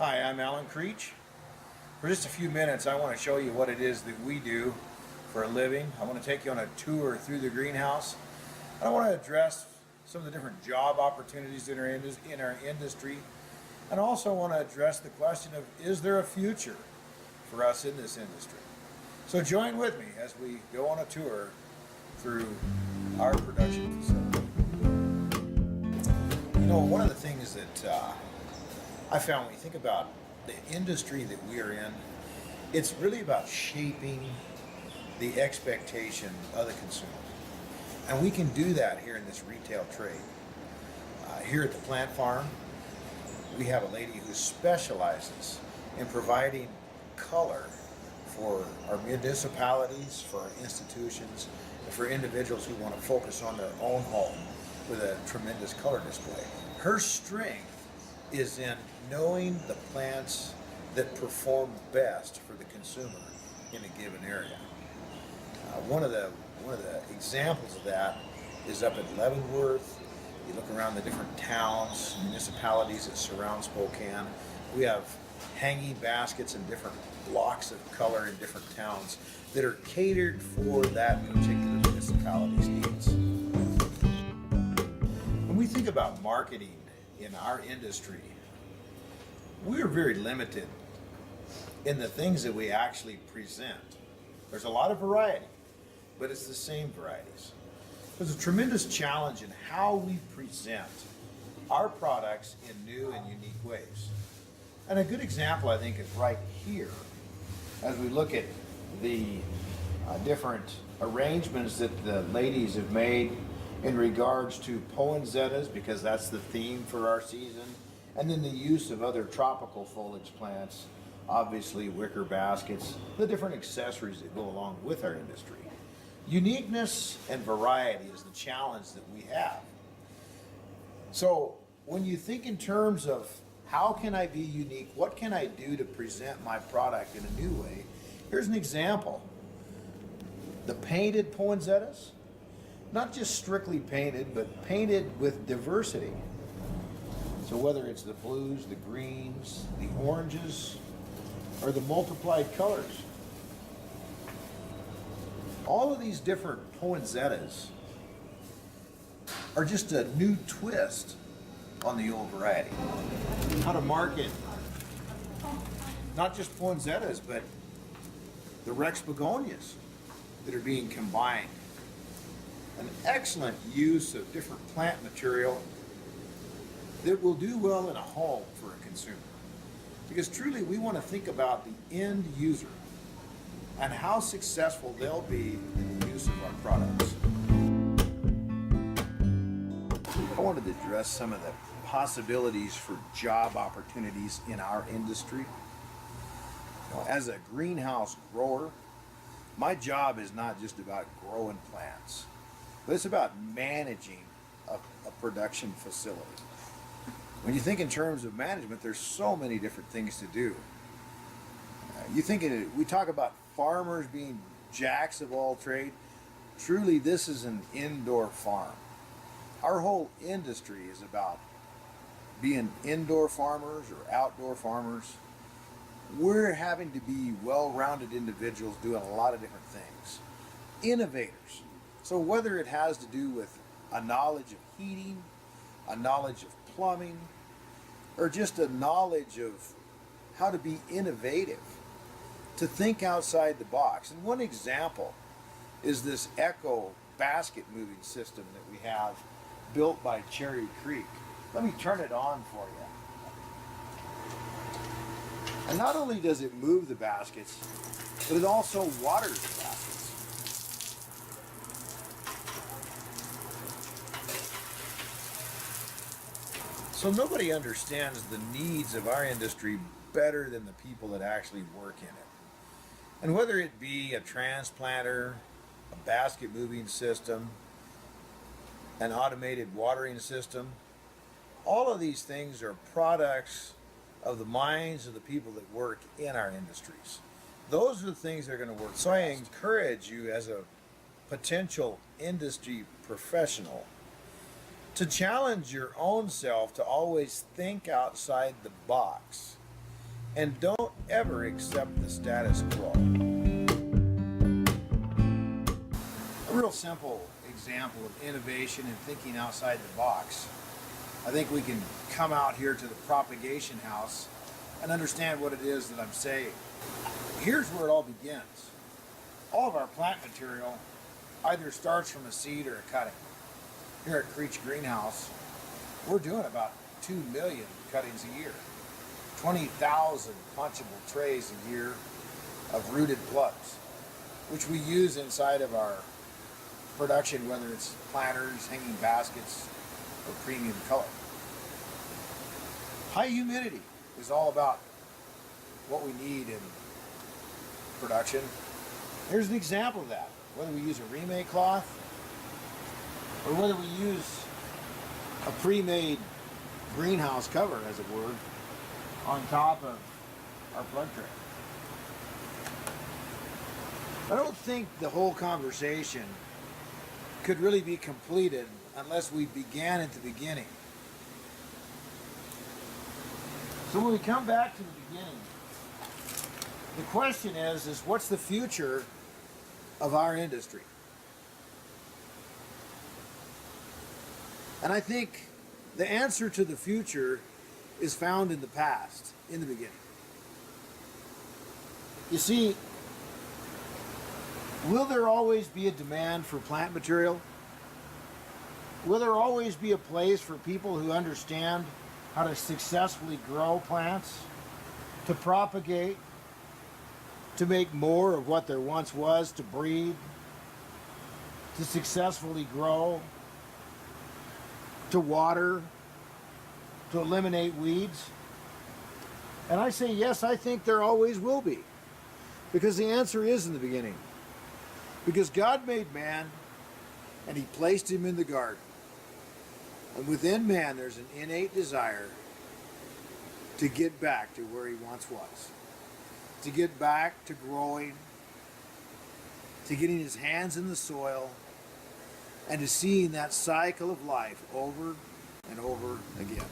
Hi, I'm Alan Creach. For just a few minutes, I want to show you what it is that we do for a living. I want to take you on a tour through the greenhouse. I want to address some of the different job opportunities that are in our industry. And I also want to address the question of, is there a future for us in this industry? So join with me as we go on a tour through our production facility. You know, one of the things that I found when you think about the industry that we are in, it's really about shaping the expectation of the consumer. And we can do that here in this retail trade. Here at the plant farm, we have a lady who specializes in providing color for our municipalities, for our institutions, and for individuals who want to focus on their own home with a tremendous color display. Her strength is in knowing the plants that perform best for the consumer in a given area. One of the examples of that is up at Leavenworth. You look around the different towns, municipalities that surround Spokane. We have hanging baskets and different blocks of color in different towns that are catered for that particular municipality's needs. When we think about marketing in our industry, we're very limited in the things that we actually present. There's a lot of variety, but it's the same varieties. There's a tremendous challenge in how we present our products in new and unique ways. And a good example, I think, is right here as we look at the different arrangements that the ladies have made in regards to poinsettias, because that's the theme for our season, and then the use of other tropical foliage plants, obviously wicker baskets, the different accessories that go along with our industry. Uniqueness and variety is the challenge that we have. So when you think in terms of how can I be unique, what can I do to present my product in a new way, here's an example. The painted poinsettias, not just strictly painted, but painted with diversity. So whether it's the blues, the greens, the oranges, or the multiplied colors, all of these different poinsettias are just a new twist on the old variety. How to market not just poinsettias, but the Rex begonias that are being combined. An excellent use of different plant material that will do well in a home for a consumer. Because truly we want to think about the end user and how successful they'll be in the use of our products. I wanted to address some of the possibilities for job opportunities in our industry. As a greenhouse grower, my job is not just about growing plants, but it's about managing a production facility. When you think in terms of management, there's so many different things to do. We talk about farmers being jacks of all trade. Truly, this is an indoor farm. Our whole industry is about being indoor farmers or outdoor farmers. We're having to be well-rounded individuals doing a lot of different things. Innovators. So whether it has to do with a knowledge of heating, a knowledge of plumbing, or just a knowledge of how to be innovative, to think outside the box. And one example is this Echo basket moving system that we have built by Cherry Creek. Let me turn it on for you. And not only does it move the baskets, but it also waters the baskets. So nobody understands the needs of our industry better than the people that actually work in it. And whether it be a transplanter, a basket moving system, an automated watering system, all of these things are products of the minds of the people that work in our industries. Those are the things that are going to work. So I encourage you as a potential industry professional to challenge your own self to always think outside the box and don't ever accept the status quo. A real simple example of innovation and thinking outside the box. I think we can come out here to the propagation house and understand what it is that I'm saying. Here's where it all begins. All of our plant material either starts from a seed or a cutting. Here at Creach Greenhouse, we're doing about 2 million cuttings a year, 20,000 punchable trays a year of rooted plugs, which we use inside of our production, whether it's planters, hanging baskets, or premium color. High humidity is all about what we need in production. Here's an example of that. Whether we use a remake cloth or whether we use a pre-made greenhouse cover, as it were, on top of our plug tray. I don't think the whole conversation could really be completed unless we began at the beginning. So when we come back to the beginning, the question is what's the future of our industry? And I think the answer to the future is found in the past, in the beginning. You see, will there always be a demand for plant material? Will there always be a place for people who understand how to successfully grow plants, to propagate, to make more of what there once was, to breed, to successfully grow, to water, to eliminate weeds? And I say yes, I think there always will be. Because the answer is in the beginning. Because God made man and he placed him in the garden. And within man there's an innate desire to get back to where he once was. To get back to growing, to getting his hands in the soil, and to seeing that cycle of life over and over again.